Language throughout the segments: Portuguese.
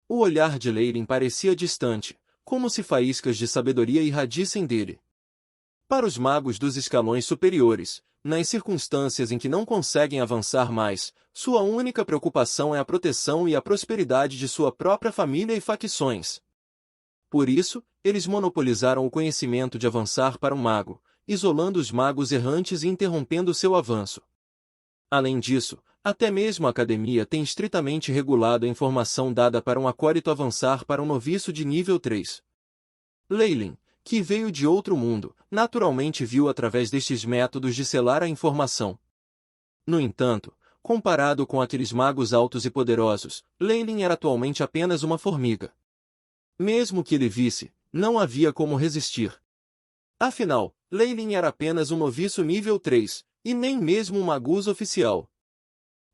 O olhar de Leyland parecia distante, como se faíscas de sabedoria irradissem dele. Para os magos dos escalões superiores, nas circunstâncias em que não conseguem avançar mais, sua única preocupação é a proteção e a prosperidade de sua própria família e facções. Por isso, eles monopolizaram o conhecimento de avançar para um mago, isolando os magos errantes e interrompendo seu avanço. Além disso, até mesmo a academia tem estritamente regulado a informação dada para um acólito avançar para um noviço de nível 3. Leyland, que veio de outro mundo, naturalmente viu através destes métodos de selar a informação. No entanto, comparado com aqueles magos altos e poderosos, Leyland era atualmente apenas uma formiga. Mesmo que ele visse, não havia como resistir. Afinal, Leyland era apenas um noviço nível 3, e nem mesmo um magus oficial.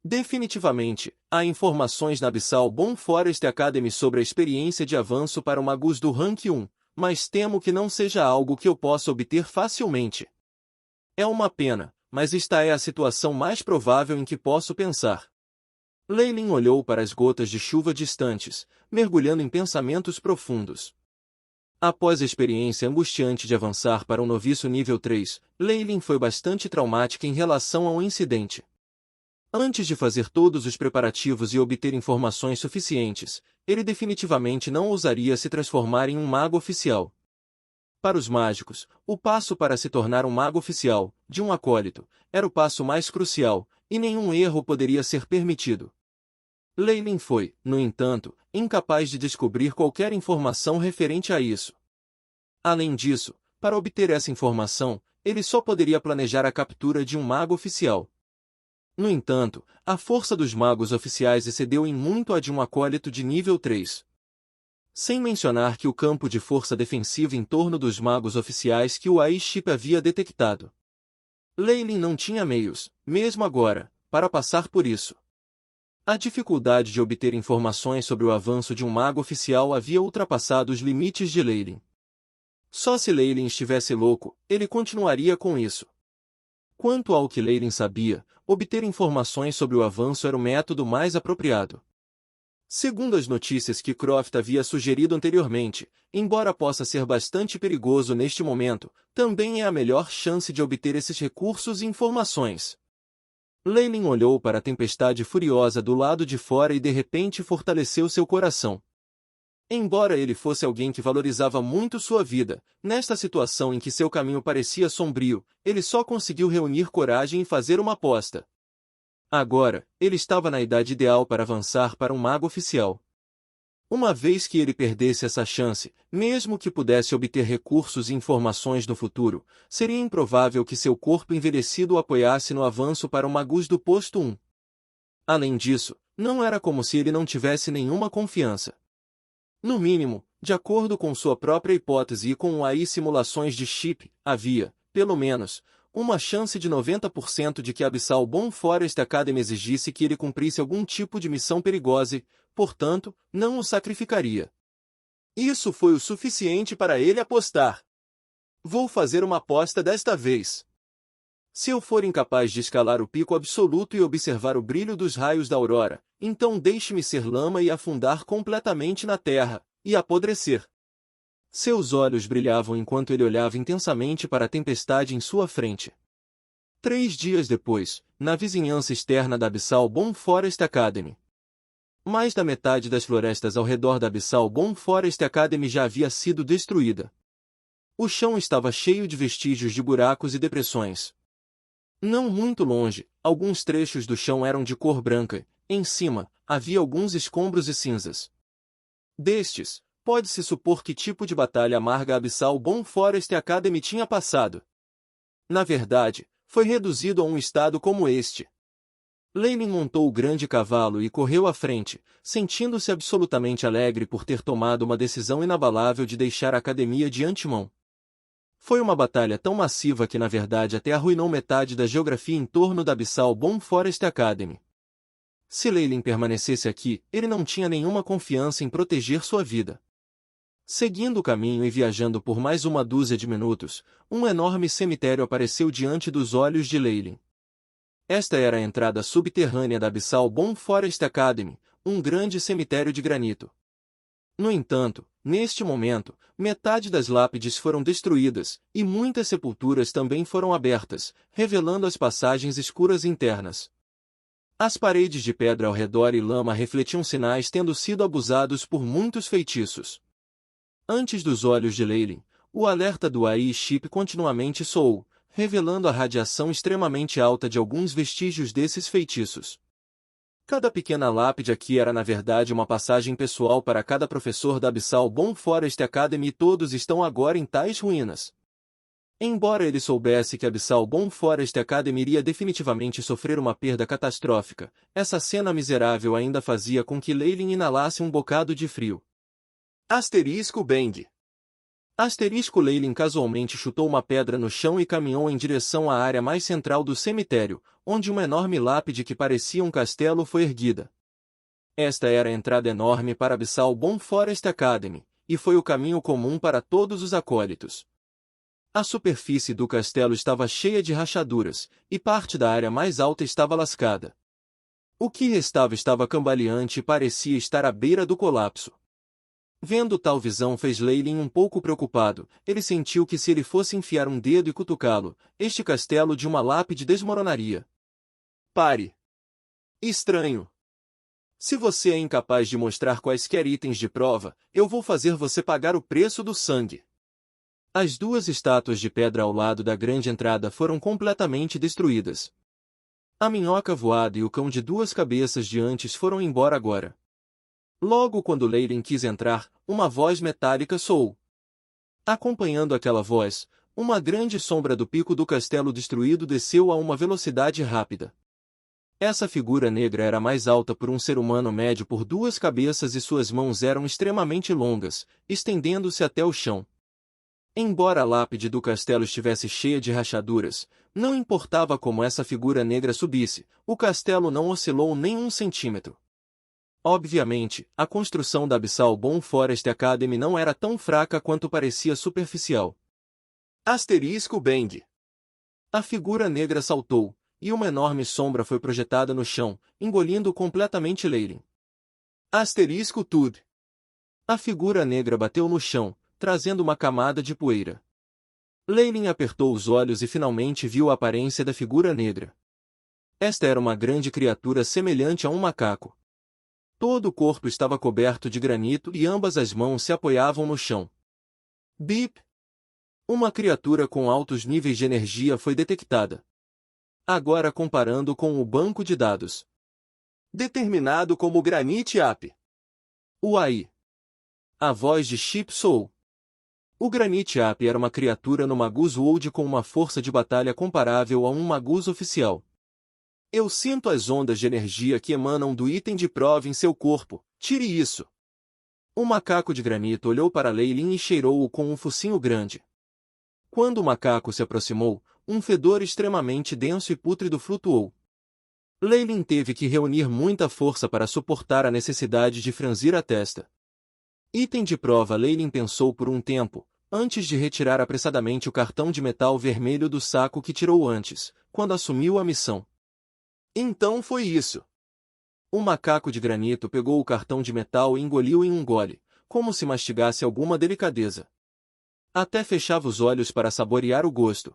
Definitivamente, há informações na Abyssal Bomb Forest Academy sobre a experiência de avanço para o magus do rank 1, mas temo que não seja algo que eu possa obter facilmente. É uma pena, mas esta é a situação mais provável em que posso pensar. Leyland olhou para as gotas de chuva distantes, mergulhando em pensamentos profundos. Após a experiência angustiante de avançar para um noviço nível 3, Leyland foi bastante traumática em relação ao incidente. Antes de fazer todos os preparativos e obter informações suficientes, ele definitivamente não ousaria se transformar em um mago oficial. Para os mágicos, o passo para se tornar um mago oficial, de um acólito, era o passo mais crucial, e nenhum erro poderia ser permitido. Leyland foi, no entanto, incapaz de descobrir qualquer informação referente a isso. Além disso, para obter essa informação, ele só poderia planejar a captura de um mago oficial. No entanto, a força dos magos oficiais excedeu em muito a de um acólito de nível 3. Sem mencionar que o campo de força defensiva em torno dos magos oficiais que o Aiship havia detectado. Leyland não tinha meios, mesmo agora, para passar por isso. A dificuldade de obter informações sobre o avanço de um mago oficial havia ultrapassado os limites de Leyland. Só se Leyland estivesse louco, ele continuaria com isso. Quanto ao que Leyland sabia, obter informações sobre o avanço era o método mais apropriado. Segundo as notícias que Croft havia sugerido anteriormente, embora possa ser bastante perigoso neste momento, também é a melhor chance de obter esses recursos e informações. Leyland olhou para a tempestade furiosa do lado de fora e de repente fortaleceu seu coração. Embora ele fosse alguém que valorizava muito sua vida, nesta situação em que seu caminho parecia sombrio, ele só conseguiu reunir coragem e fazer uma aposta. Agora, ele estava na idade ideal para avançar para um mago oficial. Uma vez que ele perdesse essa chance, mesmo que pudesse obter recursos e informações no futuro, seria improvável que seu corpo envelhecido o apoiasse no avanço para o magus do posto 1. Além disso, não era como se ele não tivesse nenhuma confiança. No mínimo, de acordo com sua própria hipótese e com AI simulações de chip, havia, pelo menos, uma chance de 90% de que a Abyssal Bomb Forest Academy exigisse que ele cumprisse algum tipo de missão perigosa e, portanto, não o sacrificaria. Isso foi o suficiente para ele apostar. Vou fazer uma aposta desta vez. Se eu for incapaz de escalar o pico absoluto e observar o brilho dos raios da aurora, então deixe-me ser lama e afundar completamente na terra, e apodrecer. Seus olhos brilhavam enquanto ele olhava intensamente para a tempestade em sua frente. 3 dias depois, na vizinhança externa da Abyssal Bomb Forest Academy. Mais da metade das florestas ao redor da Abyssal Bomb Forest Academy já havia sido destruída. O chão estava cheio de vestígios de buracos e depressões. Não muito longe, alguns trechos do chão eram de cor branca, em cima, havia alguns escombros e cinzas. Destes, pode-se supor que tipo de batalha amarga a Abyssal Bomb Forest Academy tinha passado. Na verdade, foi reduzido a um estado como este. Leyland montou o grande cavalo e correu à frente, sentindo-se absolutamente alegre por ter tomado uma decisão inabalável de deixar a academia de antemão. Foi uma batalha tão massiva que na verdade até arruinou metade da geografia em torno da Abyssal Bomb Forest Academy. Se Leyland permanecesse aqui, ele não tinha nenhuma confiança em proteger sua vida. Seguindo o caminho e viajando por mais uma dúzia de minutos, um enorme cemitério apareceu diante dos olhos de Leyland. Esta era a entrada subterrânea da Abyssal Bomb Forest Academy, um grande cemitério de granito. No entanto, neste momento, metade das lápides foram destruídas, e muitas sepulturas também foram abertas, revelando as passagens escuras internas. As paredes de pedra ao redor e lama refletiam sinais tendo sido abusados por muitos feitiços. Antes dos olhos de Leylin, o alerta do AI-chip continuamente soou, revelando a radiação extremamente alta de alguns vestígios desses feitiços. Cada pequena lápide aqui era na verdade uma passagem pessoal para cada professor da Abyssal Bomb Forest Academy e todos estão agora em tais ruínas. Embora ele soubesse que a Abyssal Bomb Forest Academy iria definitivamente sofrer uma perda catastrófica, essa cena miserável ainda fazia com que Leylin inalasse um bocado de frio. Asterisco Bang. Asterisco Leylin casualmente chutou uma pedra no chão e caminhou em direção à área mais central do cemitério, onde uma enorme lápide que parecia um castelo foi erguida. Esta era a entrada enorme para a Abyssal Bomb Forest Academy, e foi o caminho comum para todos os acólitos. A superfície do castelo estava cheia de rachaduras, e parte da área mais alta estava lascada. O que restava estava cambaleante e parecia estar à beira do colapso. Vendo tal visão fez Leylin um pouco preocupado, ele sentiu que se ele fosse enfiar um dedo e cutucá-lo, este castelo de uma lápide desmoronaria. Pare! Estranho! Se você é incapaz de mostrar quaisquer itens de prova, eu vou fazer você pagar o preço do sangue. As duas estátuas de pedra ao lado da grande entrada foram completamente destruídas. A minhoca voada e o cão de duas cabeças de antes foram embora agora. Logo quando Leylin quis entrar, uma voz metálica soou. Acompanhando aquela voz, uma grande sombra do pico do castelo destruído desceu a uma velocidade rápida. Essa figura negra era mais alta por um ser humano médio por duas cabeças e suas mãos eram extremamente longas, estendendo-se até o chão. Embora a lápide do castelo estivesse cheia de rachaduras, não importava como essa figura negra subisse, o castelo não oscilou nem um centímetro. Obviamente, a construção da Abyssal Bomb Forest Academy não era tão fraca quanto parecia superficial. Asterisco Bang. A figura negra saltou, e uma enorme sombra foi projetada no chão, engolindo completamente Leylin. Asterisco Tud. A figura negra bateu no chão, trazendo uma camada de poeira. Leylin apertou os olhos e finalmente viu a aparência da figura negra. Esta era uma grande criatura semelhante a um macaco. Todo o corpo estava coberto de granito e ambas as mãos se apoiavam no chão. Bip! Uma criatura com altos níveis de energia foi detectada. Agora comparando com o banco de dados. Determinado como Granite App. Uai! A voz de Chip soou. O Granite App era uma criatura no Magus World com uma força de batalha comparável a um Magus oficial. Eu sinto as ondas de energia que emanam do item de prova em seu corpo, tire isso. O macaco de granito olhou para Leylin e cheirou-o com um focinho grande. Quando o macaco se aproximou, um fedor extremamente denso e pútrido flutuou. Leylin teve que reunir muita força para suportar a necessidade de franzir a testa. Item de prova. Leylin pensou por um tempo, antes de retirar apressadamente o cartão de metal vermelho do saco que tirou antes, quando assumiu a missão. Então foi isso. O macaco de granito pegou o cartão de metal e engoliu em um gole, como se mastigasse alguma delicadeza. Até fechava os olhos para saborear o gosto.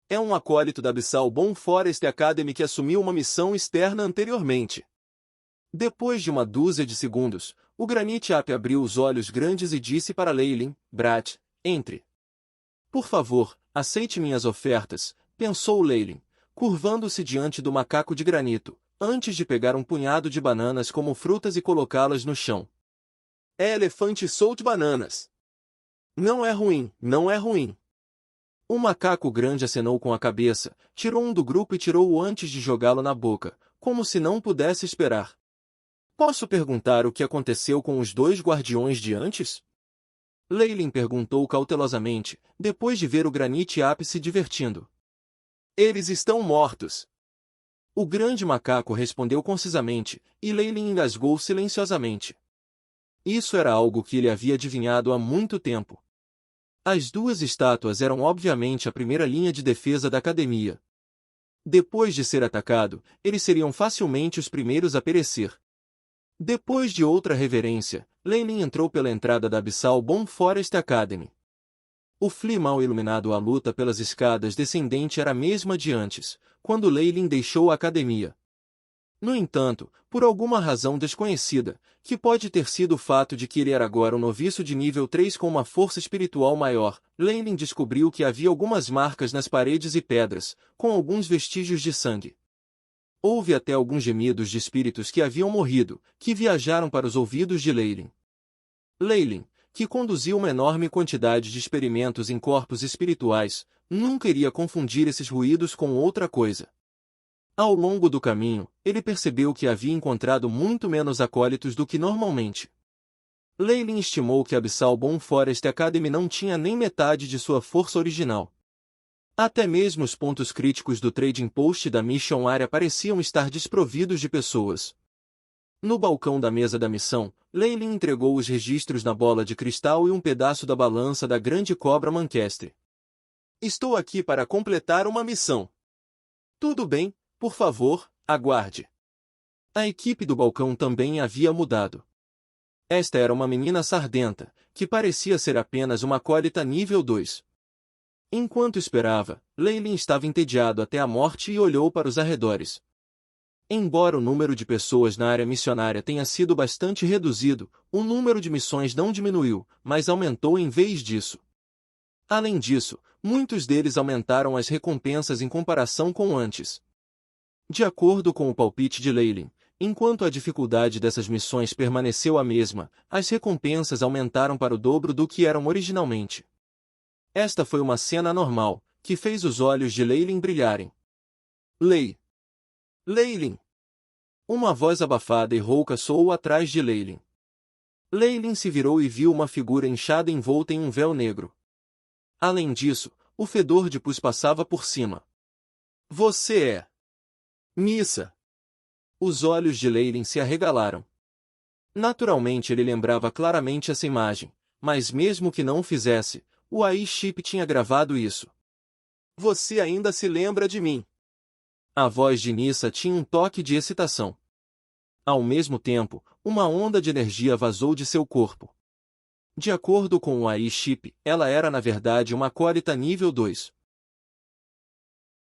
É um acólito da Abyssal Bomb Forest Academy que assumiu uma missão externa anteriormente. Depois de uma dúzia de segundos, o Granite App abriu os olhos grandes e disse para Leylin, Brat, entre. Por favor, aceite minhas ofertas, pensou Leylin, curvando-se diante do macaco de granito, antes de pegar um punhado de bananas como frutas e colocá-las no chão. É elefante Salt Bananas. Não é ruim, não é ruim. O macaco grande acenou com a cabeça, tirou um do grupo e tirou-o antes de jogá-lo na boca, como se não pudesse esperar. Posso perguntar o que aconteceu com os dois guardiões de antes? Leylin perguntou cautelosamente, depois de ver o Granite App se divertindo. Eles estão mortos. O grande macaco respondeu concisamente, e Leylin engasgou silenciosamente. Isso era algo que ele havia adivinhado há muito tempo. As duas estátuas eram obviamente a primeira linha de defesa da academia. Depois de ser atacado, eles seriam facilmente os primeiros a perecer. Depois de outra reverência, Leylin entrou pela entrada da Abyssal Bomb Forest Academy. O Flea mal iluminado à luta pelas escadas descendente era a mesma de antes, quando Leylin deixou a academia. No entanto, por alguma razão desconhecida, que pode ter sido o fato de que ele era agora um noviço de nível 3 com uma força espiritual maior, Leylin descobriu que havia algumas marcas nas paredes e pedras, com alguns vestígios de sangue. Houve até alguns gemidos de espíritos que haviam morrido, que viajaram para os ouvidos de Leylin. Leylin, que conduziu uma enorme quantidade de experimentos em corpos espirituais, nunca iria confundir esses ruídos com outra coisa. Ao longo do caminho, ele percebeu que havia encontrado muito menos acólitos do que normalmente. Leylin estimou que a Abyssal Bomb Forest Academy não tinha nem metade de sua força original. Até mesmo os pontos críticos do Trading Post da Mission Area pareciam estar desprovidos de pessoas. No balcão da mesa da missão, Leylin entregou os registros na bola de cristal e um pedaço da balança da grande cobra Manquestre. Estou aqui para completar uma missão. Tudo bem, por favor, aguarde. A equipe do balcão também havia mudado. Esta era uma menina sardenta, que parecia ser apenas uma acólita nível 2. Enquanto esperava, Leylin estava entediado até a morte e olhou para os arredores. Embora o número de pessoas na área missionária tenha sido bastante reduzido, o número de missões não diminuiu, mas aumentou em vez disso. Além disso, muitos deles aumentaram as recompensas em comparação com antes. De acordo com o palpite de Leylin, enquanto a dificuldade dessas missões permaneceu a mesma, as recompensas aumentaram para o dobro do que eram originalmente. Esta foi uma cena normal, que fez os olhos de Leylin brilharem. Leylin! Uma voz abafada e rouca soou atrás de Leylin. Leylin se virou e viu uma figura inchada envolta em um véu negro. Além disso, o fedor de pus passava por cima. Você é... Nissa! Os olhos de Leylin se arregalaram. Naturalmente ele lembrava claramente essa imagem, mas mesmo que não o fizesse, o AI-Chip tinha gravado isso. Você ainda se lembra de mim? A voz de Nissa tinha um toque de excitação. Ao mesmo tempo, uma onda de energia vazou de seu corpo. De acordo com o AI-Chip, ela era na verdade uma acólita nível 2.